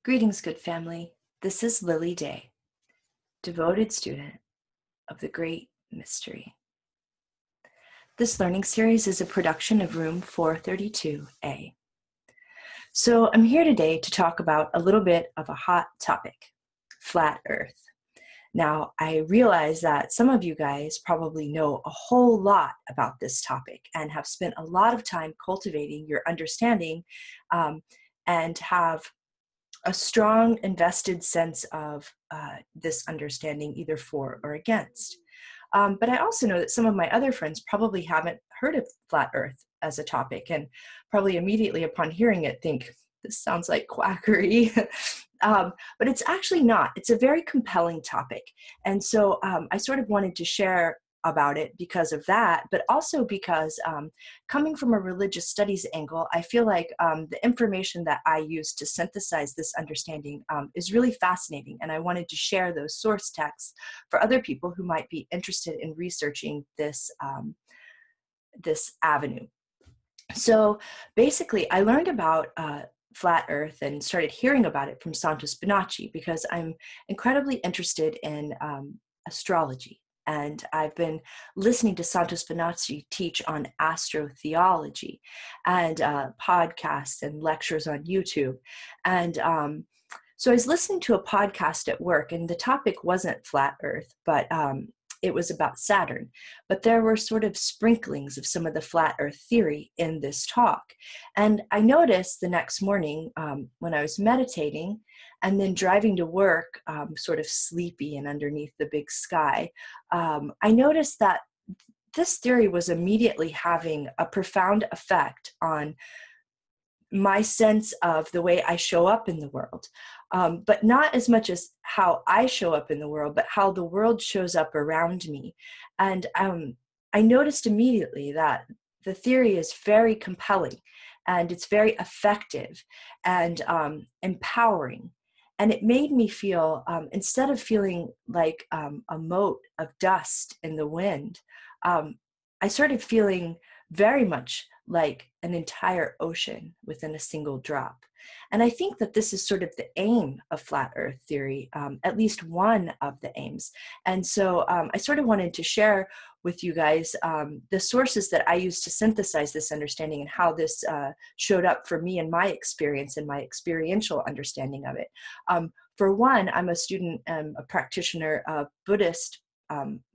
Greetings, good family. This is Lily Day, devoted student of the Great Mystery. This learning series is a production of Room 432A. So I'm here today to talk about a little bit of a hot topic, flat Earth. Now, I realize that some of you guys probably know a whole lot about this topic and have spent a lot of time cultivating your understanding and have a strong invested sense of this understanding, either for or against. But I also know that some of my other friends probably haven't heard of flat Earth as a topic, and probably immediately upon hearing it think, this sounds like quackery. But it's actually not. It's a very compelling topic. And so I sort of wanted to share about it because of that, but also because coming from a religious studies angle, I feel like the information that I use to synthesize this understanding is really fascinating, and I wanted to share those source texts for other people who might be interested in researching this, this avenue. So basically, I learned about flat Earth and started hearing about it from Santo Spinaci because I'm incredibly interested in astrology. And I've been listening to Santo Spinaci teach on astrotheology and podcasts and lectures on YouTube. And so I was listening to a podcast at work, and the topic wasn't flat Earth, but it was about Saturn. But there were sort of sprinklings of some of the flat Earth theory in this talk. And I noticed the next morning when I was meditating and then driving to work, sort of sleepy and underneath the big sky, I noticed that this theory was immediately having a profound effect on my sense of the way I show up in the world. But not as much as how I show up in the world, but how the world shows up around me. And I noticed immediately that the theory is very compelling, and it's very effective and empowering. And it made me feel, instead of feeling like a mote of dust in the wind, I started feeling very much like an entire ocean within a single drop. And I think that this is sort of the aim of flat Earth theory, at least one of the aims. And so I sort of wanted to share with you guys the sources that I use to synthesize this understanding and how this showed up for me in my experience and my experiential understanding of it. For one, I'm a student and a practitioner of Buddhist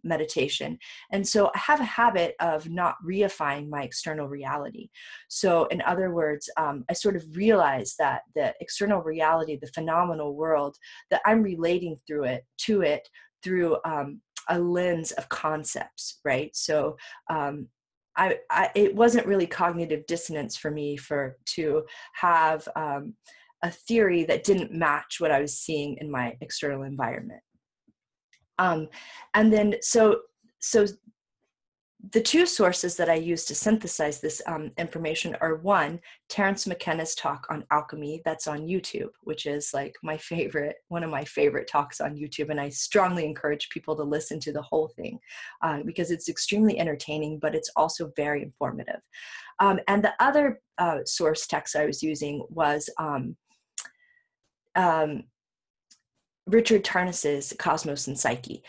meditation. And so I have a habit of not reifying my external reality. So in other words, I sort of realize that the external reality, the phenomenal world, that I'm relating to it through a lens of concepts, right? So it wasn't really cognitive dissonance for me to have a theory that didn't match what I was seeing in my external environment. And then, so the two sources that I use to synthesize this information are, one, Terence McKenna's talk on alchemy that's on YouTube, which is like one of my favorite talks on YouTube. And I strongly encourage people to listen to the whole thing because it's extremely entertaining, but it's also very informative. And the other source text I was using was Richard Tarnas's Cosmos and Psyche.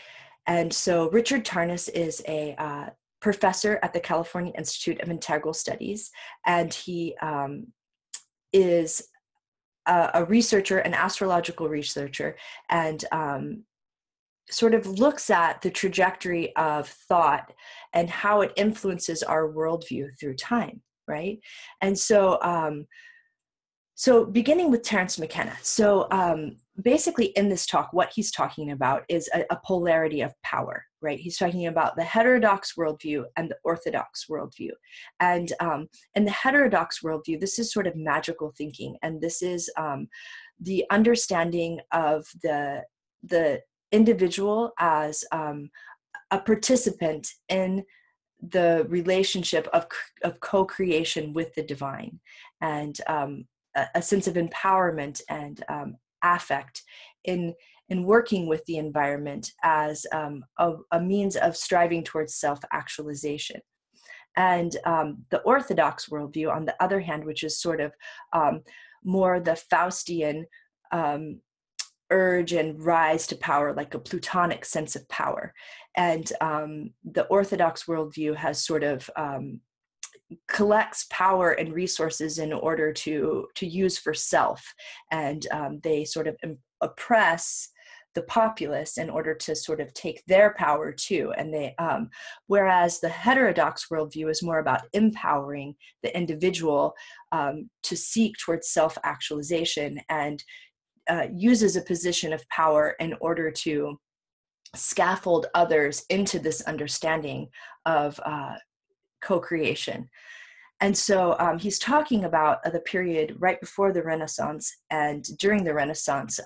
And so Richard Tarnas is a professor at the California Institute of Integral Studies, and he is a researcher, an astrological researcher, and sort of looks at the trajectory of thought and how it influences our worldview through time, right? And so so beginning with Terence McKenna. So basically in this talk, what he's talking about is a polarity of power, right? He's talking about the heterodox worldview and the orthodox worldview. And in the heterodox worldview, this is sort of magical thinking. And this is the understanding of the individual as a participant in the relationship of co-creation with the divine, and a sense of empowerment and affect in working with the environment as a means of striving towards self-actualization. And the Orthodox worldview, on the other hand, which is sort of more the Faustian urge and rise to power, like a Plutonic sense of power. And the Orthodox worldview has sort of collects power and resources in order to use for self, and they sort of oppress the populace in order to sort of take their power too. And they whereas the heterodox worldview is more about empowering the individual to seek towards self-actualization, and uses a position of power in order to scaffold others into this understanding of co-creation. And so he's talking about the period right before the Renaissance and during the Renaissance.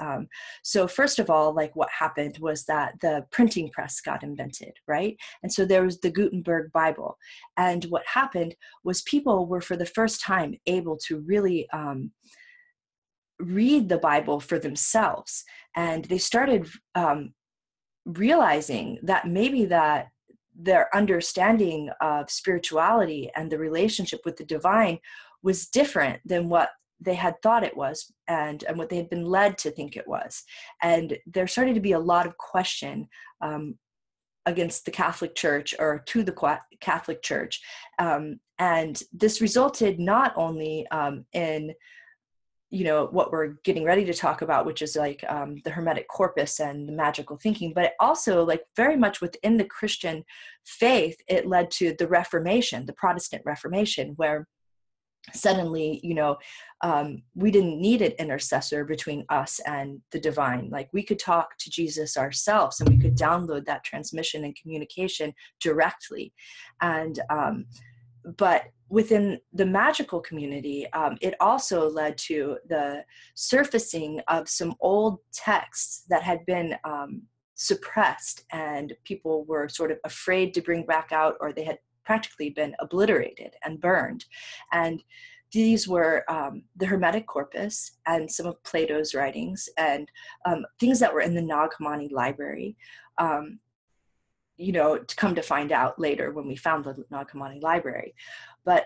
So first of all, like what happened was that the printing press got invented, right? And so there was the Gutenberg Bible. And what happened was people were for the first time able to really read the Bible for themselves. And they started realizing that maybe that their understanding of spirituality and the relationship with the divine was different than what they had thought it was, and what they had been led to think it was. And there started to be a lot of question against the Catholic Church, or to the Catholic Church. And this resulted not only in what we're getting ready to talk about, which is like the Hermetic corpus and the magical thinking, but also like very much within the Christian faith, it led to the Reformation, the Protestant Reformation, where suddenly, we didn't need an intercessor between us and the divine. Like we could talk to Jesus ourselves, and we could download that transmission and communication directly. And but within the magical community, it also led to the surfacing of some old texts that had been suppressed, and people were sort of afraid to bring back out, or they had practically been obliterated and burned. And these were the Hermetic corpus and some of Plato's writings, and things that were in the Nag Hammadi library. To come to find out later when we found the Nag Hammadi library. But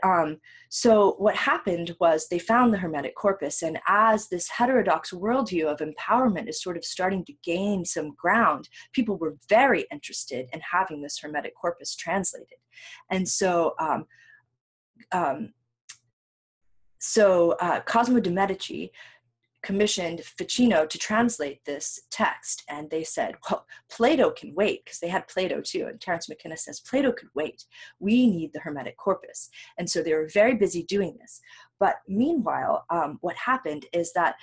so what happened was they found the Hermetic corpus, and as this heterodox worldview of empowerment is sort of starting to gain some ground, people were very interested in having this Hermetic corpus translated. And so Cosimo de' Medici commissioned Ficino to translate this text, and they said, well, Plato can wait, because they had Plato too, and Terence McKenna says Plato could wait. We need the Hermetic corpus. And so they were very busy doing this. But meanwhile, what happened is that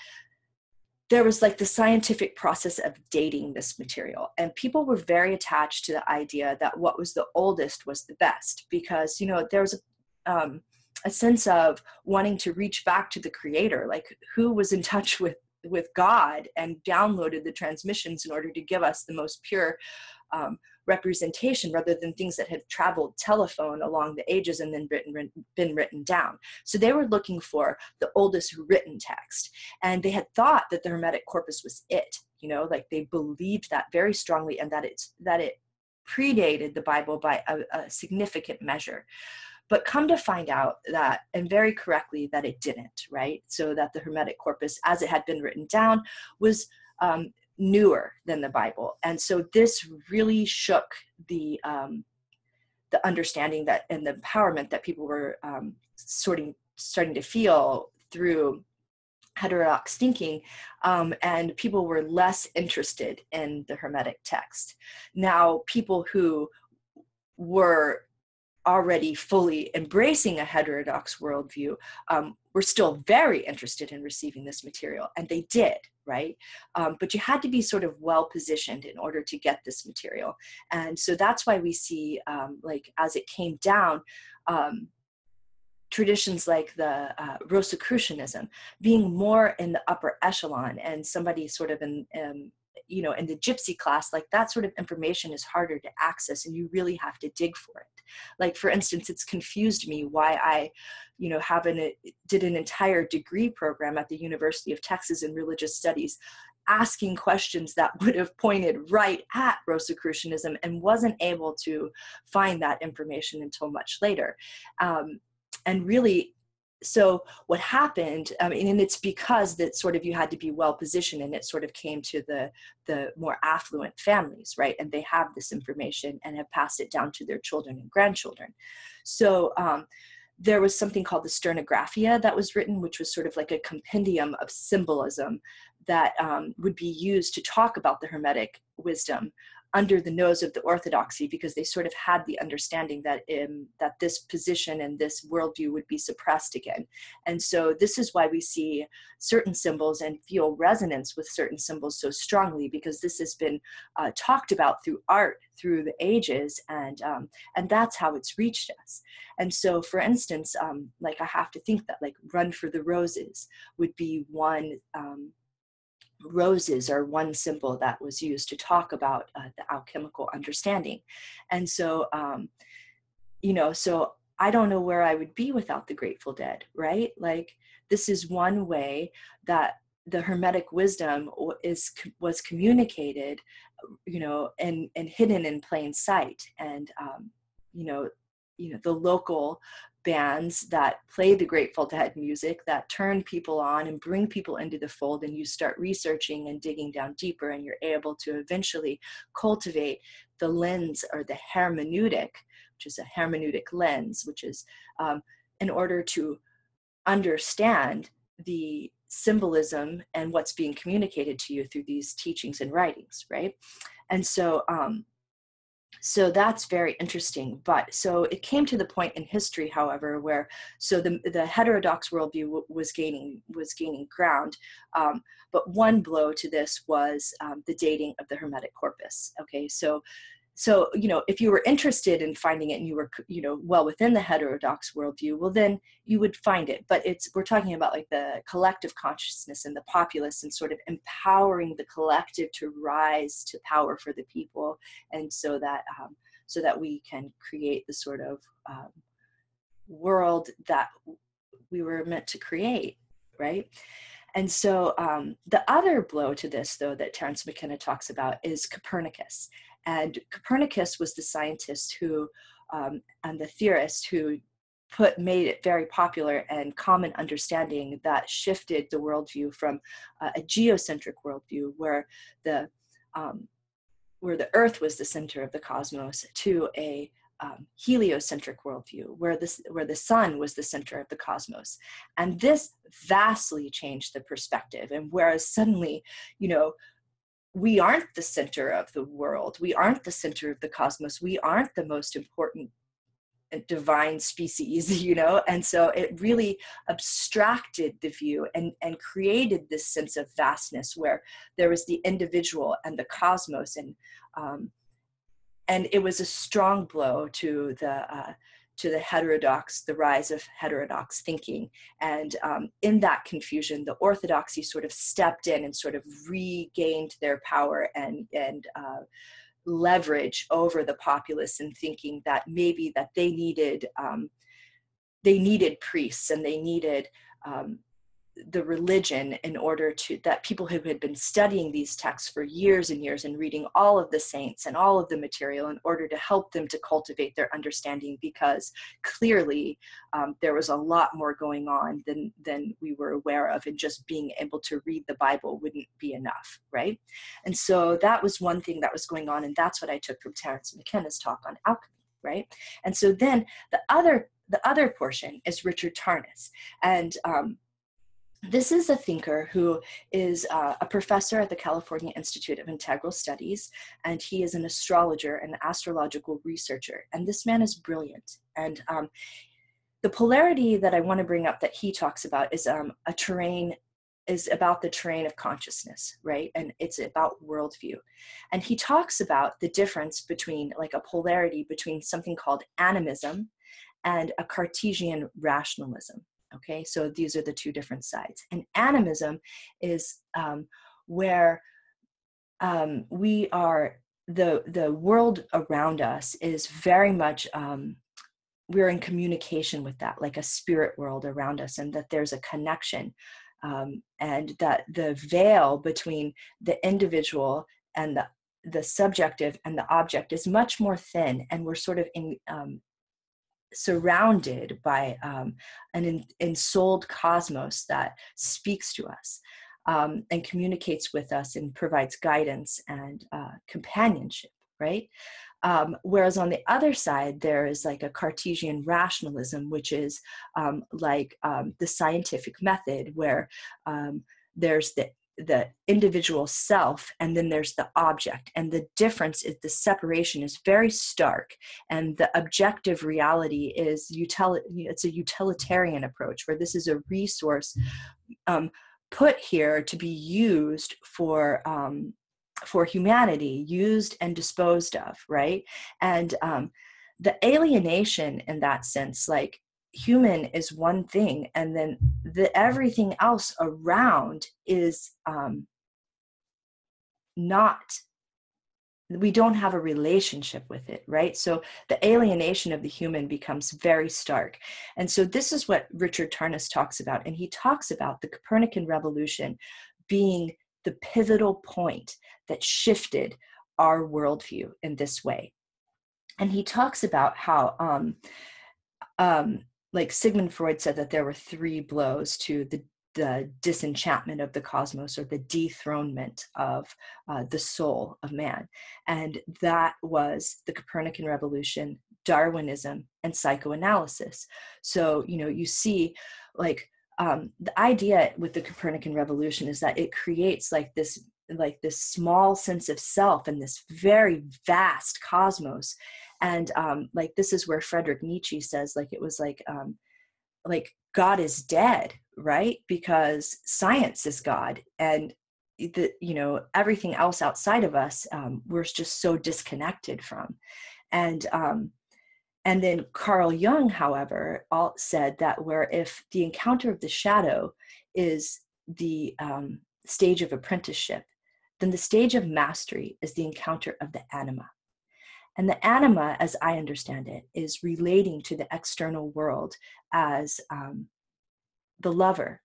there was like the scientific process of dating this material, and people were very attached to the idea that what was the oldest was the best, because there was a sense of wanting to reach back to the creator, like who was in touch with God and downloaded the transmissions in order to give us the most pure representation, rather than things that had traveled telephone along the ages and then been written down. So they were looking for the oldest written text, and they had thought that the Hermetic corpus was it, like they believed that very strongly, and that it predated the Bible by a significant measure. But come to find out that, and very correctly, that it didn't, right? So that the Hermetic corpus, as it had been written down, was newer than the Bible. And so this really shook the understanding that, and the empowerment that people were starting to feel through heterodox thinking, and people were less interested in the Hermetic text. Now, people who were already fully embracing a heterodox worldview were still very interested in receiving this material, and they did, right? But you had to be sort of well positioned in order to get this material. And so that's why we see, like as it came down, traditions like the Rosicrucianism being more in the upper echelon, and somebody sort of in the gypsy class, like that sort of information is harder to access, and you really have to dig for it. Like, for instance, it's confused me why I, did an entire degree program at the University of Texas in religious studies, asking questions that would have pointed right at Rosicrucianism, and wasn't able to find that information until much later. And really, so what happened, and it's because that sort of you had to be well positioned, and it sort of came to the more affluent families, right? And they have this information and have passed it down to their children and grandchildren. So there was something called the Sternographia that was written, which was sort of like a compendium of symbolism that would be used to talk about the Hermetic wisdom under the nose of the orthodoxy, because they sort of had the understanding that that this position and this worldview would be suppressed again. And so this is why we see certain symbols and feel resonance with certain symbols so strongly, because this has been talked about through art through the ages, and that's how it's reached us. And so, for instance, like I have to think that like "Run for the Roses" would be one. Roses are one symbol that was used to talk about the alchemical understanding. And so, so I don't know where I would be without the Grateful Dead, right? Like, this is one way that the Hermetic wisdom was communicated, and hidden in plain sight. And, the local bands that play the Grateful Dead music that turn people on and bring people into the fold, and you start researching and digging down deeper, and you're able to eventually cultivate the lens, or the hermeneutic, which is a hermeneutic lens, which is in order to understand the symbolism and what's being communicated to you through these teachings and writings, right? And so so that's very interesting. But so it came to the point in history, however, where the heterodox worldview was gaining ground. But one blow to this was the dating of the Hermetic corpus. Okay, so if you were interested in finding it and you were well within the heterodox worldview, well, then you would find it. But we're talking about like the collective consciousness and the populace, and sort of empowering the collective to rise to power for the people, and so that we can create the sort of world that we were meant to create, right? And so the other blow to this, though, that Terence McKenna talks about is Copernicus. And Copernicus was the scientist who, and the theorist who made it very popular and common understanding that shifted the worldview from a geocentric worldview, where the Earth was the center of the cosmos, to a heliocentric worldview, where the sun was the center of the cosmos. And this vastly changed the perspective. And whereas suddenly, we aren't the center of the world, we aren't the center of the cosmos, we aren't the most important divine species, and so it really abstracted the view and created this sense of vastness, where there was the individual and the cosmos, and it was a strong blow to the rise of heterodox thinking. And in that confusion, the orthodoxy sort of stepped in and sort of regained their power and leverage over the populace, in thinking that maybe that they needed priests, and they needed the religion in order that people who had been studying these texts for years and years and reading all of the saints and all of the material in order to help them to cultivate their understanding, because clearly there was a lot more going on than we were aware of, and just being able to read the Bible wouldn't be enough, right? And so that was one thing that was going on, and that's what I took from Terence McKenna's talk on alchemy, right? And so then the other portion is Richard Tarnas, and this is a thinker who is a professor at the California Institute of Integral Studies, and he is an astrologer and astrological researcher. And this man is brilliant. And the polarity that I want to bring up that he talks about is about the terrain of consciousness, right? And it's about worldview. And he talks about the difference between, like, a polarity between something called animism and a Cartesian rationalism. Okay, so these are the two different sides. And animism is where we are, the world around us is very much, we're in communication with that, like a spirit world around us, and that there's a connection, and that the veil between the individual and the subjective and the object is much more thin, and we're sort of surrounded by an ensouled cosmos that speaks to us and communicates with us and provides guidance and companionship, right? Whereas on the other side, there is like a Cartesian rationalism, which is the scientific method, where there's the individual self, and then there's the object, and the difference is the separation is very stark, and the objective reality is it's a utilitarian approach, where this is a resource put here to be used for humanity, used and disposed of, right? And the alienation in that sense, like, human is one thing, and then everything else around is not, we don't have a relationship with it, right? So the alienation of the human becomes very stark. And so this is what Richard Tarnas talks about. And he talks about the Copernican revolution being the pivotal point that shifted our worldview in this way. And he talks about how like Sigmund Freud said that there were 3 blows to the disenchantment of the cosmos, or the dethronement of the soul of man. And that was the Copernican revolution, Darwinism, and psychoanalysis. So, you see, like, the idea with the Copernican revolution is that it creates this small sense of self in this very vast cosmos. And this is where Friedrich Nietzsche says, it was like God is dead, right? Because science is God, and everything else outside of us, we're just so disconnected from. And then Carl Jung, however, said that where if the encounter of the shadow is the stage of apprenticeship, then the stage of mastery is the encounter of the anima. And the anima, as I understand it, is relating to the external world as the lover,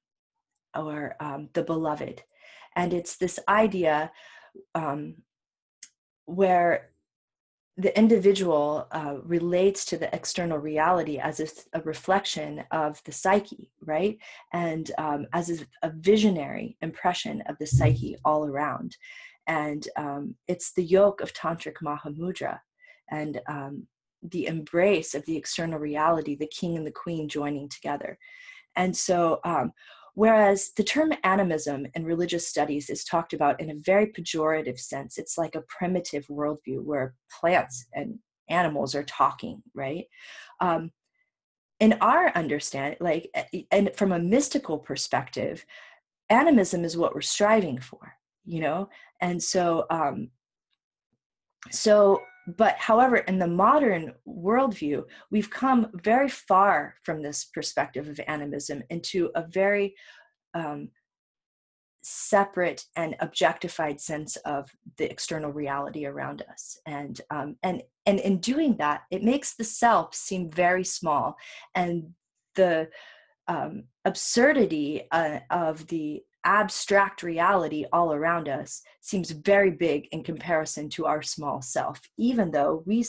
or the beloved. And it's this idea where the individual relates to the external reality as a reflection of the psyche, right? And as a visionary impression of the psyche all around. And it's the yoke of Tantric Mahamudra, and the embrace of the external reality, the king and the queen joining together. And so, whereas the term animism in religious studies is talked about in a very pejorative sense, it's like a primitive worldview where plants and animals are talking, right? In our understanding, and from a mystical perspective, animism is what we're striving for, And so, but however, in the modern worldview, we've come very far from this perspective of animism into a very separate and objectified sense of the external reality around us. And in doing that, it makes the self seem very small, and the absurdity of the abstract reality all around us seems very big in comparison to our small self, even though we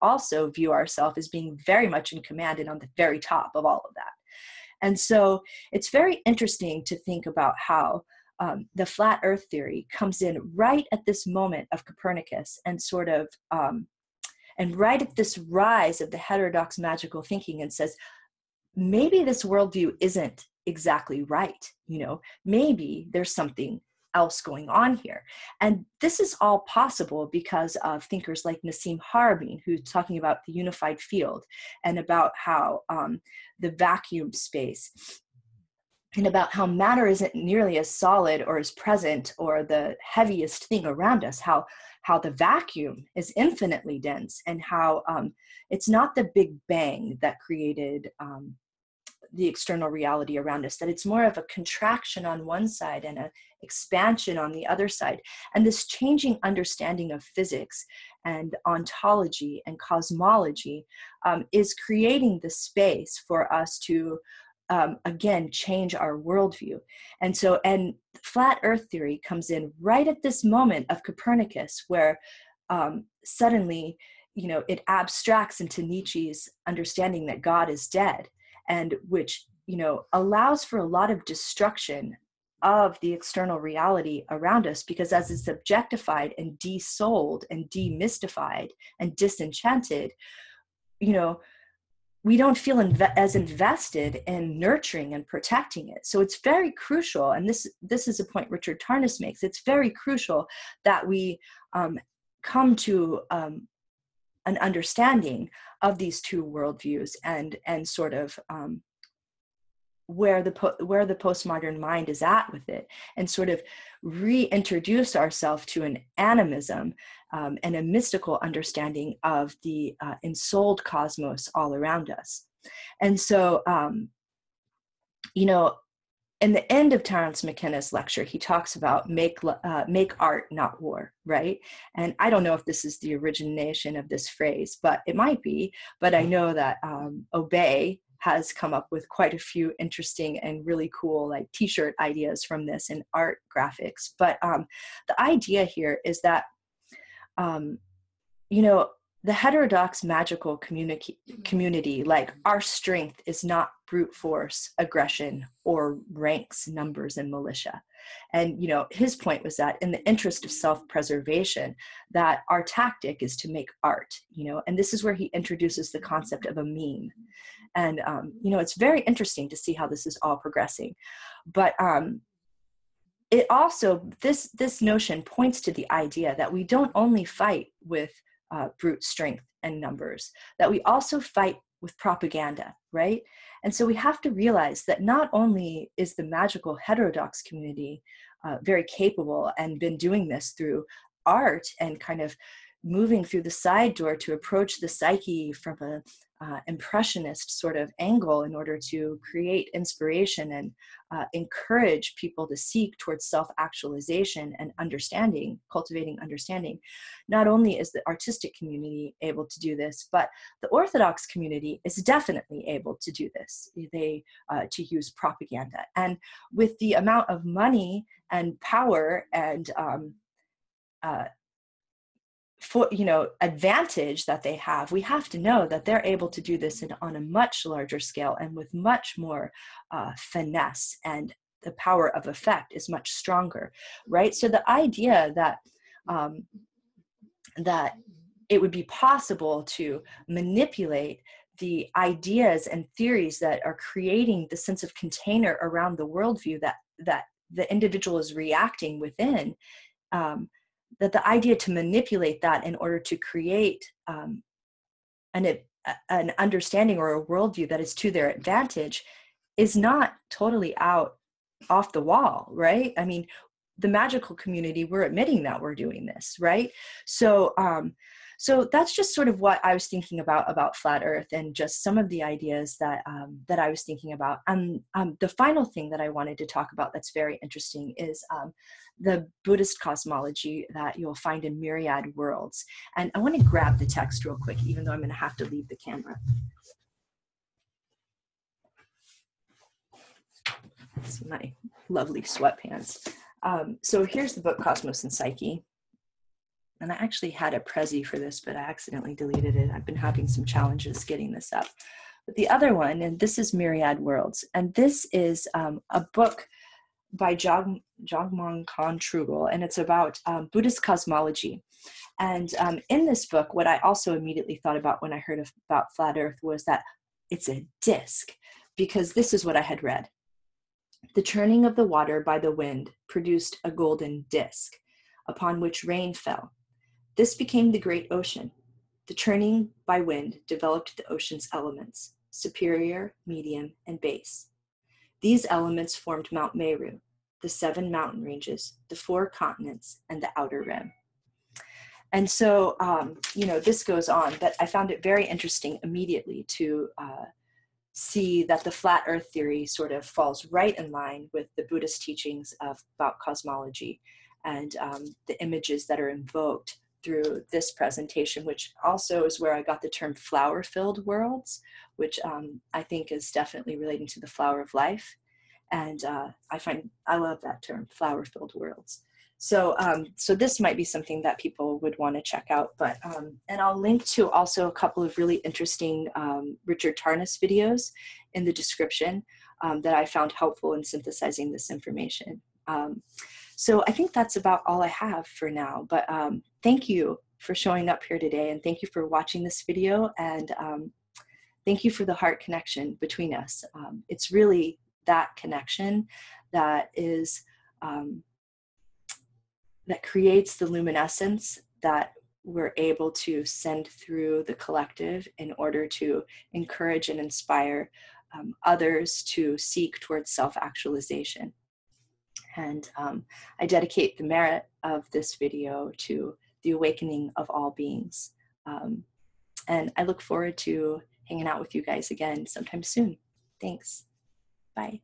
also view ourselves as being very much in command and on the very top of all of that. And so it's very interesting to think about how the flat earth theory comes in right at this moment of Copernicus, and sort of, and right at this rise of the heterodox magical thinking, and says, maybe this worldview isn't exactly right. Maybe there's something else going on here. And this is all possible because of thinkers like Nassim Haramein, who's talking about the unified field, and about how the vacuum space, and about how matter isn't nearly as solid or as present or the heaviest thing around us, how the vacuum is infinitely dense, and how it's not the Big Bang that created the external reality around us, that it's more of a contraction on one side and an expansion on the other side. And this changing understanding of physics and ontology and cosmology is creating the space for us to again change our worldview. And so, and flat earth theory comes in right at this moment of Copernicus, where suddenly it abstracts into Nietzsche's understanding that God is dead, and which, allows for a lot of destruction of the external reality around us, because as it's objectified and desouled and demystified and disenchanted, we don't feel as invested in nurturing and protecting it. So it's very crucial, and this is a point Richard Tarnas makes, it's very crucial that we come to an understanding of these two worldviews, and sort of where the postmodern mind is at with it, and sort of reintroduce ourselves to an animism and a mystical understanding of the ensouled cosmos all around us. And so, in the end of Terence McKenna's lecture, he talks about make art, not war, right? And I don't know if this is the origination of this phrase, but it might be. But I know that Obey has come up with quite a few interesting and really cool like t-shirt ideas from this and art graphics. But the idea here is that, the heterodox magical community, like our strength is not brute force, aggression, or ranks, numbers, and militia. And, his point was that in the interest of self-preservation, that our tactic is to make art, and this is where he introduces the concept of a meme. And, it's very interesting to see how this is all progressing. But it also, this notion points to the idea that we don't only fight with brute strength and numbers, that we also fight with propaganda, right? And so we have to realize that not only is the magical heterodox community very capable and been doing this through art and kind of moving through the side door to approach the psyche from a impressionist sort of angle in order to create inspiration and encourage people to seek towards self-actualization and understanding, cultivating understanding. Not only is the artistic community able to do this, but the Orthodox community is definitely able to do this. They to use propaganda, and with the amount of money and power and advantage that they have, we have to know that they're able to do this on a much larger scale and with much more finesse, and the power of effect is much stronger, right? So the idea that that it would be possible to manipulate the ideas and theories that are creating the sense of container around the worldview that the individual is reacting within, that the idea to manipulate that in order to create an understanding or a worldview that is to their advantage is not totally off the wall, right? I mean, the magical community, we're admitting that we're doing this, right? So so that's just sort of what I was thinking about flat Earth, and just some of the ideas that that I was thinking about. The final thing that I wanted to talk about that's very interesting is the Buddhist cosmology that you'll find in Myriad Worlds. And I want to grab the text real quick, even though I'm going to have to leave the camera. This is my lovely sweatpants. So here's the book Cosmos and Psyche. And I actually had a Prezi for this, but I accidentally deleted it. I've been having some challenges getting this up. But the other one, and this is Myriad Worlds. And this is a book by Jagmon Khan Trugel, and it's about Buddhist cosmology. And in this book, what I also immediately thought about when I heard about flat Earth was that it's a disc, because this is what I had read. The churning of the water by the wind produced a golden disc, upon which rain fell. This became the great ocean. The churning by wind developed the ocean's elements, superior, medium, and base. These elements formed Mount Meru, the 7 mountain ranges, the 4 continents, and the outer rim. And so, this goes on, but I found it very interesting immediately to see that the flat Earth theory sort of falls right in line with the Buddhist teachings about cosmology and the images that are invoked through this presentation, which also is where I got the term flower-filled worlds, which I think is definitely relating to the flower of life. And I love that term, flower-filled worlds. So this might be something that people would want to check out, but and I'll link to also a couple of really interesting Richard Tarnas videos in the description that I found helpful in synthesizing this information. So I think that's about all I have for now, but thank you for showing up here today, and thank you for watching this video, and thank you for the heart connection between us. It's really that connection that is that creates the luminescence that we're able to send through the collective in order to encourage and inspire others to seek towards self-actualization. And I dedicate the merit of this video to the awakening of all beings. And I look forward to hanging out with you guys again sometime soon. Thanks. Bye.